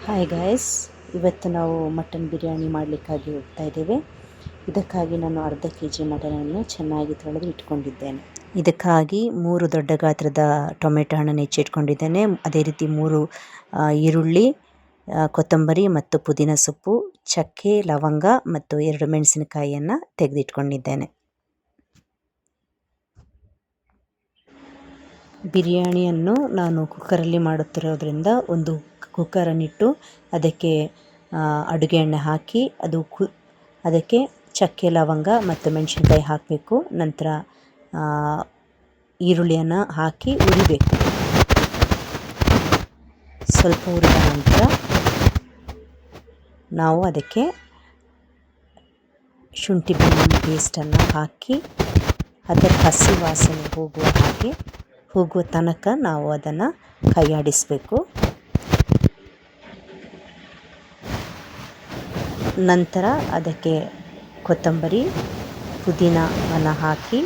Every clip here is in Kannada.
ಹಾಯ್ ಗಾಯ್ಸ್, ಇವತ್ತು ನಾವು ಮಟನ್ ಬಿರಿಯಾನಿ ಮಾಡಲಿಕ್ಕಾಗಿ ಹೋಗ್ತಾ ಇದ್ದೇವೆ. ಇದಕ್ಕಾಗಿ ನಾನು ಅರ್ಧ ಕೆಜಿ ಮಟನನ್ನು ಚೆನ್ನಾಗಿ ತೊಳೆದು ಇಟ್ಕೊಂಡಿದ್ದೇನೆ. ಇದಕ್ಕಾಗಿ 3 ದೊಡ್ಡ ಗಾತ್ರದ ಟೊಮೆಟೊ ಹಣ್ಣನ್ನು ಹೆಚ್ಚಿಟ್ಕೊಂಡಿದ್ದೇನೆ. ಅದೇ ರೀತಿ 3 ಈರುಳ್ಳಿ, ಕೊತ್ತಂಬರಿ ಮತ್ತು ಪುದೀನ ಸೊಪ್ಪು, ಚಕ್ಕೆ, ಲವಂಗ ಮತ್ತು 2 ಮೆಣಸಿನಕಾಯಿಯನ್ನು ತೆಗೆದಿಟ್ಕೊಂಡಿದ್ದೇನೆ. ಬಿರಿಯಾನಿಯನ್ನು ನಾನು ಕುಕ್ಕರಲ್ಲಿ ಮಾಡುತ್ತಿರೋದ್ರಿಂದ ಒಂದು ಕುಕ್ಕರನ್ನಿಟ್ಟು ಅದಕ್ಕೆ ಅಡುಗೆ ಎಣ್ಣೆ ಹಾಕಿ ಅದಕ್ಕೆ ಚಕ್ಕೆ, ಲವಂಗ ಮತ್ತು ಮೆಣಸಿನ್ಕಾಯಿ ಹಾಕಬೇಕು. ನಂತರ ಈರುಳ್ಳಿಯನ್ನು ಹಾಕಿ ಉರಿಬೇಕು. ಸ್ವಲ್ಪ ಉರಿದ ನಂತರ ನಾವು ಅದಕ್ಕೆ ಶುಂಠಿ ಬೆಳ್ಳುಳ್ಳಿ ಪೇಸ್ಟನ್ನು ಹಾಕಿ ಅದರ ಹಸಿ ವಾಸನೆ ಹೋಗುವ ತನಕ ನಾವು ಅದನ್ನು ಕೈಯಾಡಿಸಬೇಕು. ನಂತರ ಅದಕ್ಕೆ ಕೊತ್ತಂಬರಿ, ಪುದೀನವನ್ನು ಹಾಕಿ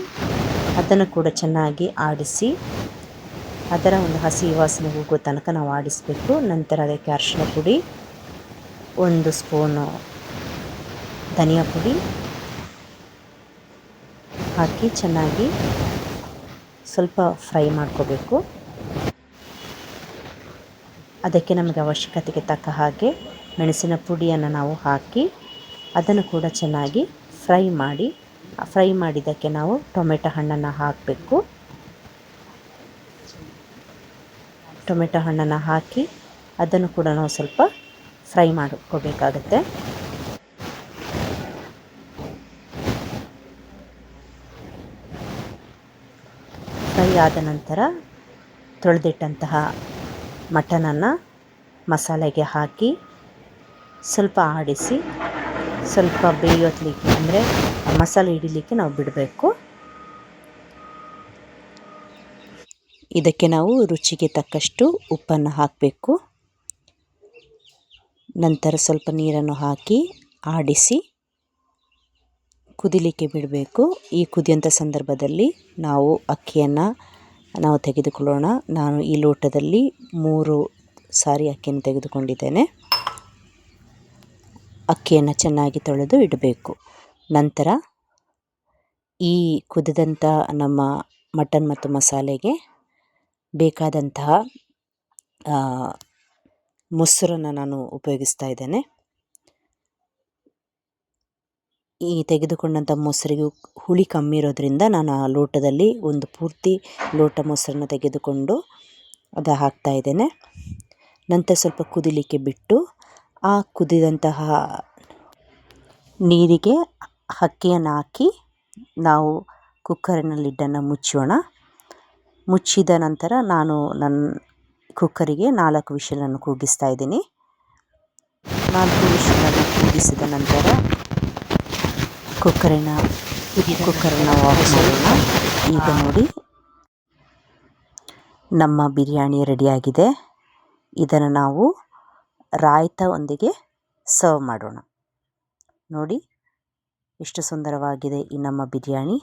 ಅದನ್ನು ಕೂಡ ಚೆನ್ನಾಗಿ ಆಡಿಸಿ ಅದರ ಒಂದು ಹಸಿ ವಾಸನೆ ಹೋಗುವ ತನಕ ನಾವು ಆಡಿಸಬೇಕು. ನಂತರ ಅದಕ್ಕೆ ಅರಿಶಿನ ಪುಡಿ, 1 ಸ್ಪೂನು ಧನಿಯಾ ಪುಡಿ ಹಾಕಿ ಚೆನ್ನಾಗಿ ಸ್ವಲ್ಪ ಫ್ರೈ ಮಾಡ್ಕೋಬೇಕು. ಅದಕ್ಕೆ ನಮಗೆ ಅವಶ್ಯಕತೆಗೆ ತಕ್ಕ ಹಾಗೆ ಮೆಣಸಿನ ಪುಡಿಯನ್ನು ನಾವು ಹಾಕಿ ಅದನ್ನು ಕೂಡ ಚೆನ್ನಾಗಿ ಫ್ರೈ ಮಾಡಿದ್ದಕ್ಕೆ ನಾವು ಟೊಮೆಟೊ ಹಣ್ಣನ್ನು ಹಾಕಬೇಕು. ಟೊಮೆಟೊ ಹಣ್ಣನ್ನು ಹಾಕಿ ಅದನ್ನು ಕೂಡ ನಾವು ಸ್ವಲ್ಪ ಫ್ರೈ ಮಾಡ್ಕೋಬೇಕಾಗತ್ತೆ. ಫ್ರೈ ಆದ ನಂತರ ತೊಳೆದಿಟ್ಟಂತಹ ಮಟನನ್ನು ಮಸಾಲೆಗೆ ಹಾಕಿ ಸ್ವಲ್ಪ ಆಡಿಸಿ ಸ್ವಲ್ಪ ಬೇಯೋತ್ಲಿಕ್ಕೆ ಅಂದರೆ ಮಸಾಲೆ ಹಿಡಿಲಿಕ್ಕೆ ನಾವು ಬಿಡಬೇಕು. ಇದಕ್ಕೆ ನಾವು ರುಚಿಗೆ ತಕ್ಕಷ್ಟು ಉಪ್ಪನ್ನು ಹಾಕಬೇಕು. ನಂತರ ಸ್ವಲ್ಪ ನೀರನ್ನು ಹಾಕಿ ಆಡಿಸಿ ಕುದಿಲಿಕ್ಕೆ ಬಿಡಬೇಕು. ಈ ಕುದಿಯುವಂಥ ಸಂದರ್ಭದಲ್ಲಿ ನಾವು ಅಕ್ಕಿಯನ್ನು ತೆಗೆದುಕೊಳ್ಳೋಣ. ನಾನು ಈ ಲೋಟದಲ್ಲಿ 3 ಸಾರಿ ಅಕ್ಕಿಯನ್ನು ತೆಗೆದುಕೊಂಡಿದ್ದೇನೆ. ಅಕ್ಕಿಯನ್ನು ಚೆನ್ನಾಗಿ ತೊಳೆದು ಇಡಬೇಕು. ನಂತರ ಈ ಕುದಿದಂಥ ನಮ್ಮ ಮಟನ್ ಮತ್ತು ಮಸಾಲೆಗೆ ಬೇಕಾದಂತಹ ಮೊಸರನ್ನು ನಾನು ಉಪಯೋಗಿಸ್ತಾ ಇದ್ದೇನೆ. ಈ ತೆಗೆದುಕೊಂಡಂಥ ಮೊಸರಿಗೆ ಹುಳಿ ಕಮ್ಮಿ ಇರೋದ್ರಿಂದ ನಾನು ಆ ಲೋಟದಲ್ಲಿ ಒಂದು ಪೂರ್ತಿ ಲೋಟ ಮೊಸರನ್ನು ತೆಗೆದುಕೊಂಡು ಅದು ಹಾಕ್ತಾ ಇದ್ದೇನೆ. ನಂತರ ಸ್ವಲ್ಪ ಕುದಿಲಿಕ್ಕೆ ಬಿಟ್ಟು ಆ ಕುದಿದಂತಹ ನೀರಿಗೆ ಅಕ್ಕಿಯನ್ನು ಹಾಕಿ ನಾವು ಕುಕ್ಕರಿನ ಲಿಡ್ಡನ್ನು ಮುಚ್ಚೋಣ. ಮುಚ್ಚಿದ ನಂತರ ನಾನು ನನ್ನ ಕುಕ್ಕರಿಗೆ 4 ವಿಷಲನ್ನು ಕೂಗಿಸ್ತಾ ಇದ್ದೀನಿ. 4 ವಿಷಲನ್ನು ಕೂಗಿಸಿದ ನಂತರ ಕುಕ್ಕರನ್ನು ಆಫ್ ಮಾಡೋಣ. ಈಗ ನೋಡಿ, ನಮ್ಮ ಬಿರಿಯಾನಿ ರೆಡಿಯಾಗಿದೆ. ಇದನ್ನು ನಾವು ರಾಯ್ತದೊಂದಿಗೆ ಸರ್ವ್ ಮಾಡೋಣ. ನೋಡಿ ಎಷ್ಟು ಸುಂದರವಾಗಿದೆ ಈ ನಮ್ಮ ಬಿರಿಯಾನಿ.